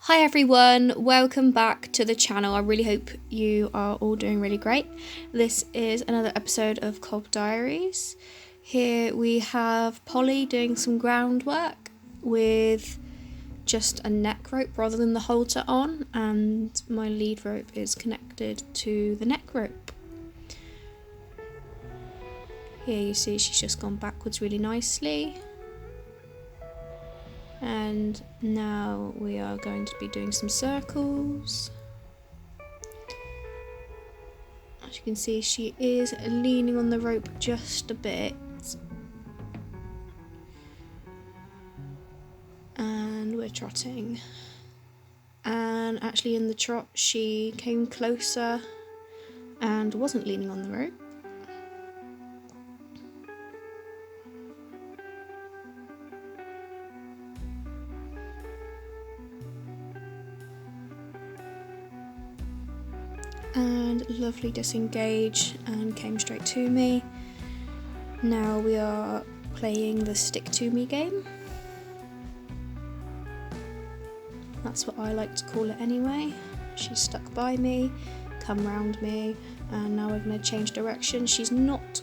Hi everyone, welcome back to the channel. I really hope you are all doing really great. This is another episode of Diaries. Here we have Polly doing some groundwork with just a neck rope rather than the halter on, and my lead rope is connected to the neck rope. Here you see she's just gone backwards really nicely. And now we are going to be doing some circles. As you can see, she is leaning on the rope just a bit. And we're trotting. And actually in the trot, she came closer and wasn't leaning on the rope. And lovely disengage and came straight to me. Now we are playing the stick to me game. That's what I like to call it anyway. She's stuck by me, come round me, and now we're going to change direction. She's not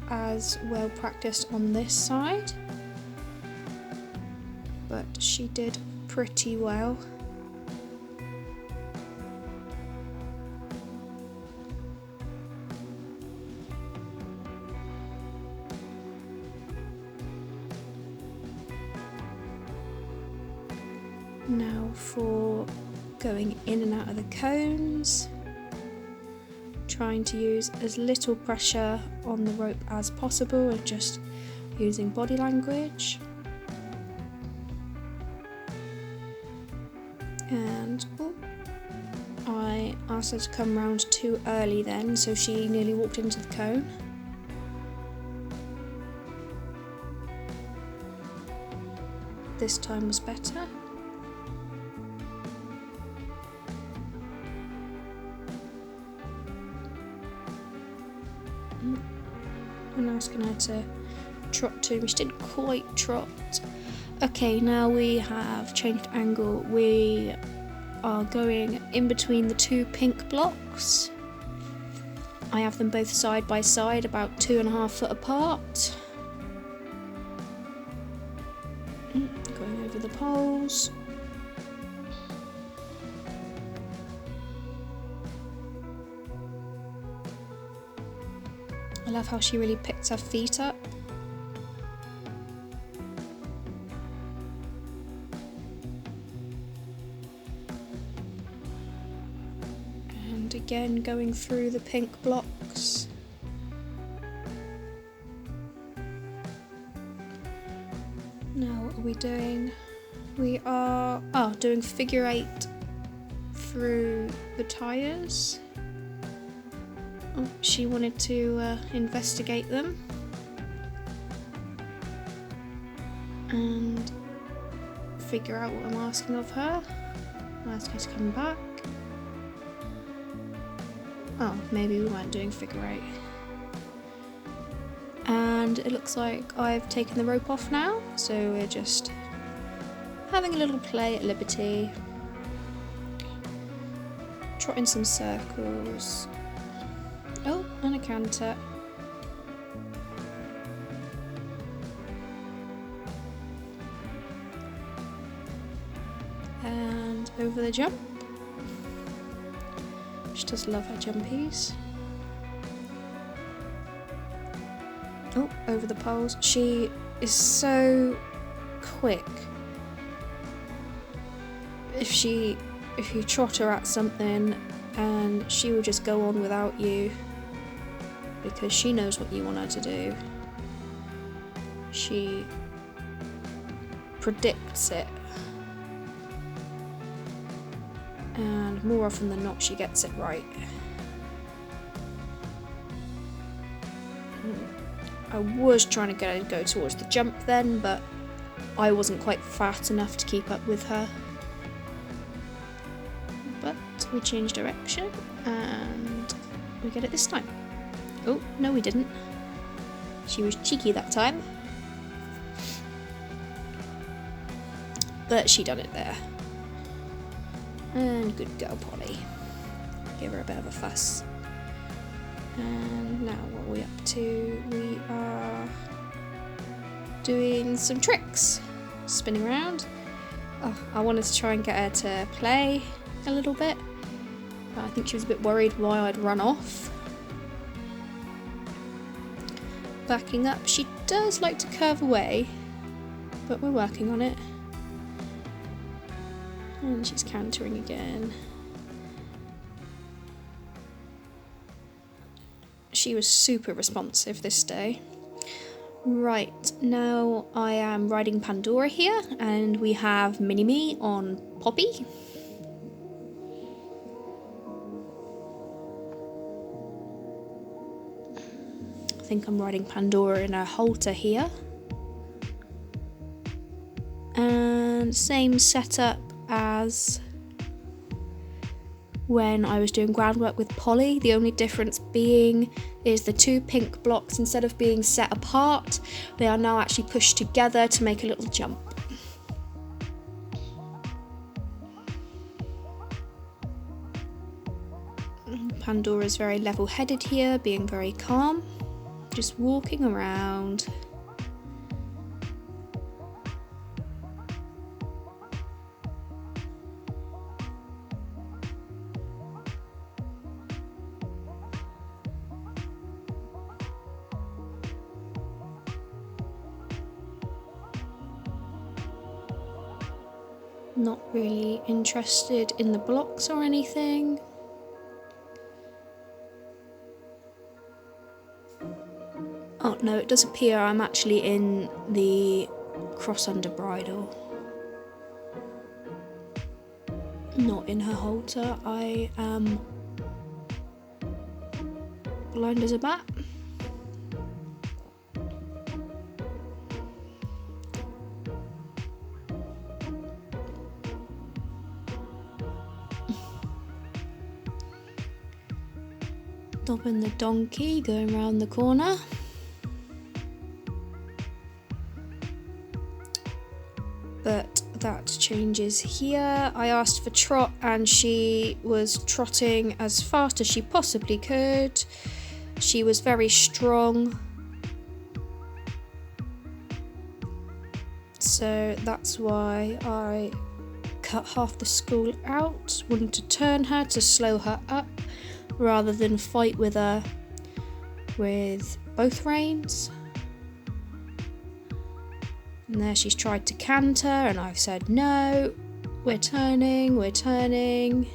as well practiced on this side, but she did pretty well. Now for going in and out of the cones, trying to use as little pressure on the rope as possible and just using body language. And I asked her to come round too early then, so she nearly walked into the cone. This time was better. And asking her to trot to me. She didn't quite trot. Okay, now we have changed angle. We are going in between the two pink blocks. I have them both side by side, about 2.5 foot apart. Going over the poles. I love how she really picks her feet up. And again going through the pink blocks. Now what are we doing? We are doing figure 8 through the tyres. Oh, she wanted to investigate them and figure out what I'm asking of her. I'll ask her to come back. Oh, maybe we weren't doing figure 8. And it looks like I've taken the rope off now, so we're just having a little play at liberty, trotting some circles. Oh, and a canter. And over the jump. She does love her jumpies. Oh, over the poles. She is so quick. If you trot her at something, and she will just go on without you, because she knows what you want her to do. She predicts it. And more often than not, she gets it right. I was trying to get her to go towards the jump then, but I wasn't quite fat enough to keep up with her. But we changed direction and we get it this time. Oh, no we didn't. She was cheeky that time. But she done it there. And good girl, Polly. Give her a bit of a fuss. And now what are we up to? We are doing some tricks. Spinning around. Oh, I wanted to try and get her to play a little bit. But I think she was a bit worried why I'd run off. Backing up. She does like to curve away, but we're working on it. And she's cantering again. She was super responsive this day. Right, now I am riding Pandora here, and we have Mini-Me on Poppy. I think I'm riding Pandora in a halter here. And same setup as when I was doing groundwork with Polly. The only difference being is the two pink blocks, instead of being set apart, they are now actually pushed together to make a little jump. Pandora's very level-headed here, being very calm, just walking around. Not really interested in the blocks or anything. Oh no, it does appear I'm actually in the cross under bridle. Not in her halter. I am blind as a bat. Dobbing the donkey, going round the corner. But that changes here. I asked for Trot and she was trotting as fast as she possibly could. She was very strong. So that's why I cut half the school out. Wanted to turn her to slow her up, rather than fight with her with both reins. And there she's tried to canter and I've said no, we're turning.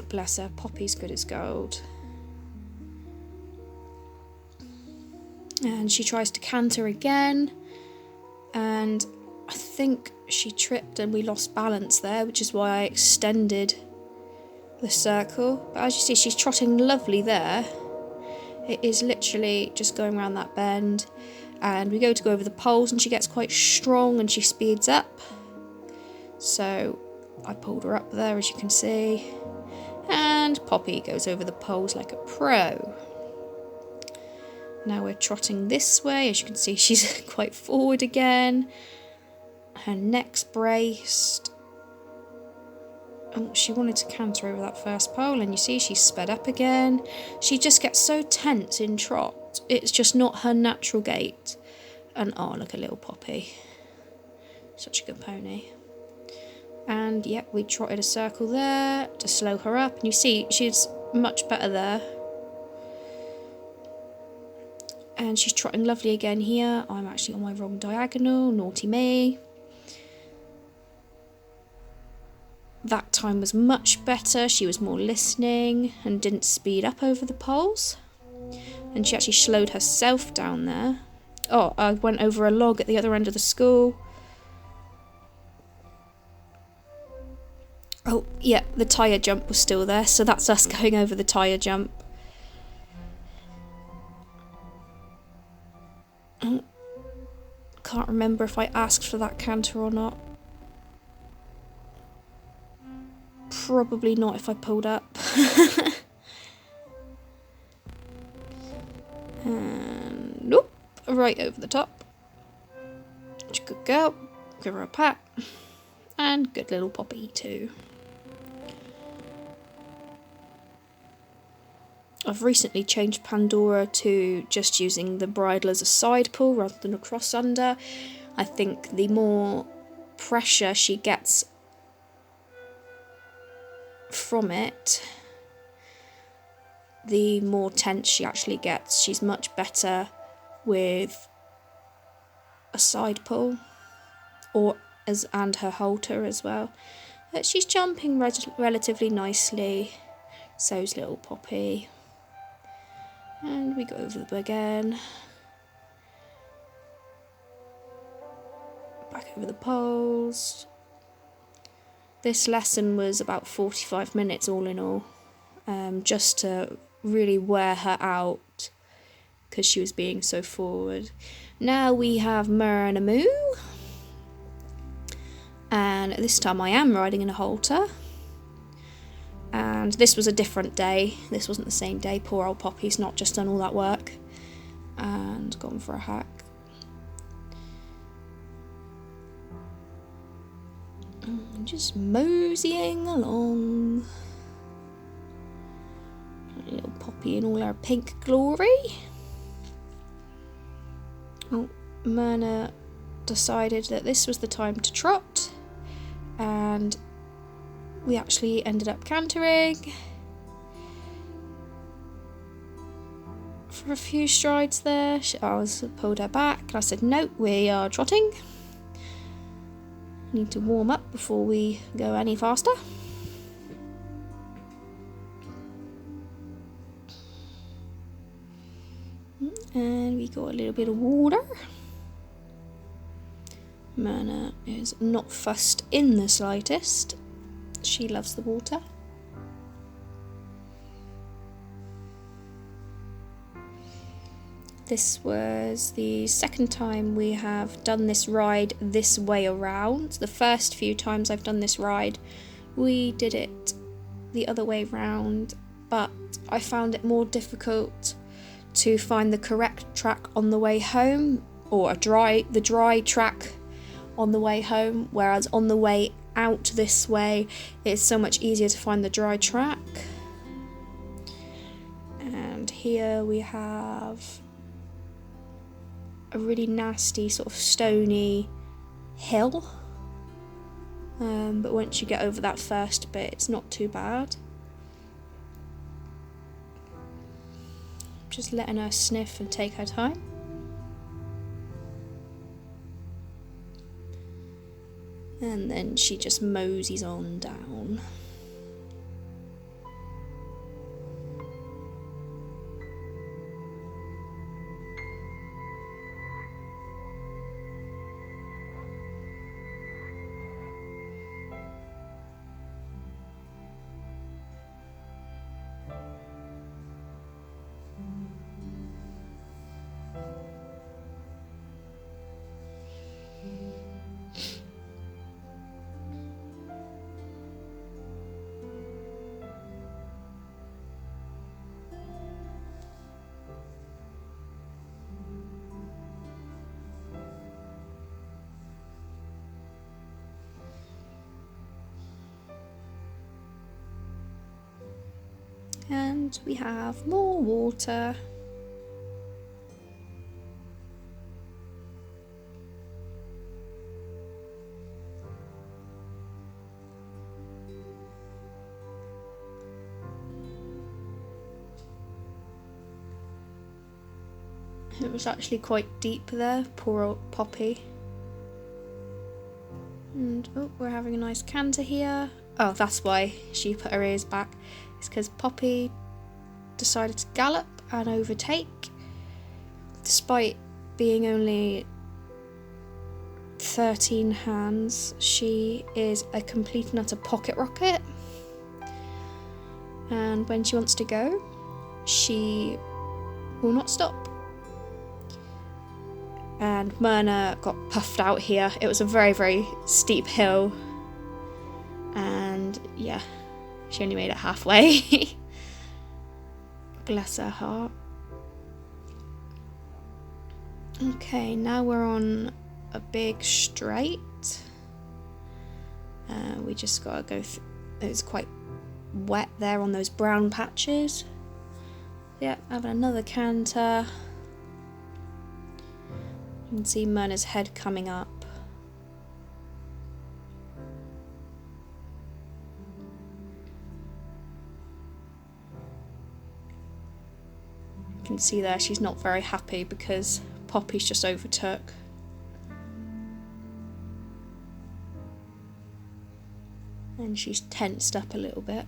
Bless her, Poppy's good as gold. And she tries to canter again, and I think she tripped and we lost balance there, which is why I extended the circle. But as you see, she's trotting lovely there. It is literally just going around that bend, and we go to go over the poles and she gets quite strong and she speeds up. So I pulled her up there, as you can see, and Poppy goes over the poles like a pro. Now we're trotting this way. As you can see, she's quite forward again. Her neck's braced. Oh, she wanted to canter over that first pole, and you see she's sped up again. She just gets so tense in trot. It's just not her natural gait. And oh, look at little Poppy. Such a good pony. And yep, we trotted a circle there to slow her up. And you see she's much better there. And she's trotting lovely again here. I'm actually on my wrong diagonal. Naughty me. That time was much better. She was more listening and didn't speed up over the poles. And she actually slowed herself down there. Oh, I went over a log at the other end of the school. Oh, yeah, the tyre jump was still there, so that's us going over the tyre jump. Oh, can't remember if I asked for that canter or not. Probably not if I pulled up. And nope, right over the top. good girl. Give her a pat. And good little Poppy too. I've recently changed Pandora to just using the bridle as a side pull rather than a cross under. I think the more pressure she gets from it, the more tense she actually gets. She's much better with a side pull and her halter as well. But she's jumping relatively nicely. So's little Poppy. And we go over them again. Back over the poles. This lesson was about 45 minutes all in all, just to really wear her out because she was being so forward. Now we have Myrna Moo, and this time I am riding in a halter. And this was a different day. This wasn't the same day. Poor old Poppy's not just done all that work and gone for a hack. Just moseying along. Little Poppy in all her pink glory. Oh, Myrna decided that this was the time to trot, and we actually ended up cantering for a few strides there. I pulled her back and I said, "No, we are trotting. Need to warm up before we go any faster." And we got a little bit of water. Myrna is not fussed in the slightest. She loves the water. This was the second time we have done this ride this way around. The first few times I've done this ride, we did it the other way round, but I found it more difficult to find the correct track on the way home, or the dry track on the way home, whereas on the way out this way it's so much easier to find the dry track. And here we have a really nasty sort of stony hill, but once you get over that first bit it's not too bad. Just letting her sniff and take her time. And then she just moseys on down. And we have more water. It was actually quite deep there, poor old Poppy. And oh, we're having a nice canter here. Oh, that's why she put her ears back. It's because Poppy decided to gallop and overtake. Despite being only 13 hands, she is a complete and utter pocket rocket. And when she wants to go, she will not stop. And Myrna got puffed out here. It was a very, very steep hill. And yeah, she only made it halfway. Bless her heart. Okay, now we're on a big straight. We just gotta go through. It's quite wet there on those brown patches. Yep, having another canter. You can see Myrna's head coming up. You can see there she's not very happy because Poppy's just overtook. And she's tensed up a little bit.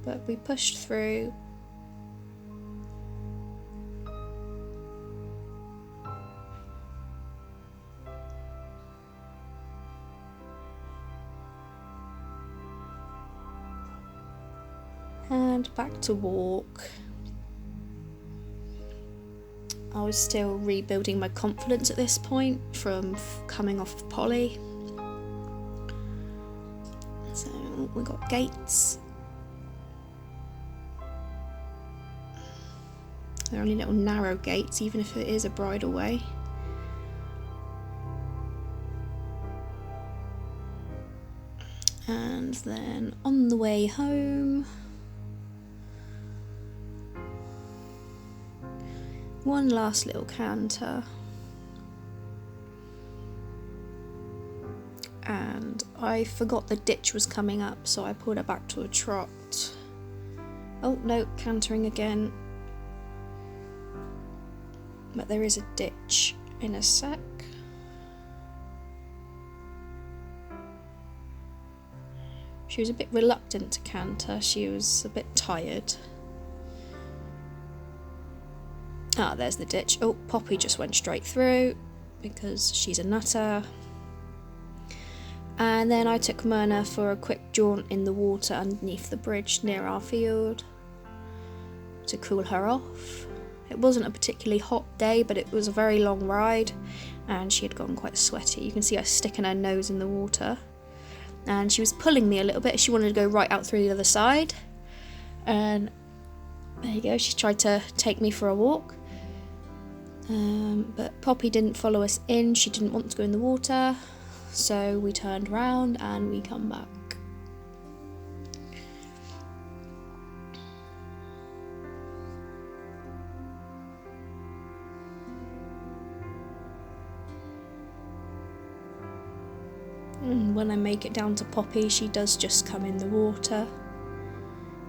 But we pushed through. And back to walk. I was still rebuilding my confidence at this point from coming off of Polly. So we got gates. They're only little narrow gates, even if it is a bridle way. And then on the way home, one last little canter. And I forgot the ditch was coming up, so I pulled her back to a trot. Oh no, cantering again. But there is a ditch in a sec. She was a bit reluctant to canter, she was a bit tired. Ah, there's the ditch. Oh, Poppy just went straight through because she's a nutter. And then I took Myrna for a quick jaunt in the water underneath the bridge near our field to cool her off. It wasn't a particularly hot day, but it was a very long ride and she had gotten quite sweaty. You can see her sticking her nose in the water. And she was pulling me a little bit. She wanted to go right out through the other side. And there you go, she tried to take me for a walk. But Poppy didn't follow us in. She didn't want to go in the water. So we turned round and we come back. And when I make it down to Poppy, she does just come in the water.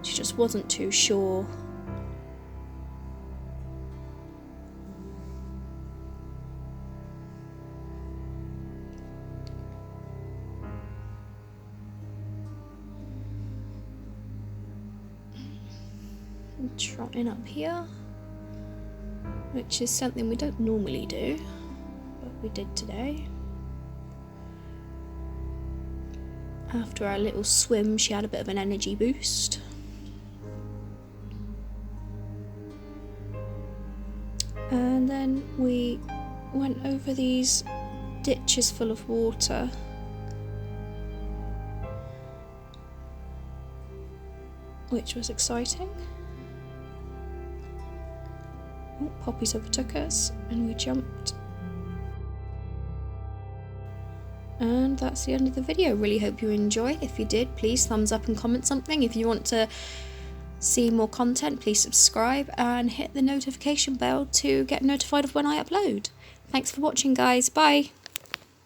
She just wasn't too sure. Trotting up here, which is something we don't normally do, but we did today. After our little swim, she had a bit of an energy boost. And then we went over these ditches full of water. Which was exciting. Oh, Poppy's overtook us and we jumped. And that's the end of the video. Really hope you enjoy. If you did, please thumbs up and comment something. If you want to see more content, please subscribe and hit the notification bell to get notified of when I upload. Thanks for watching, guys. Bye.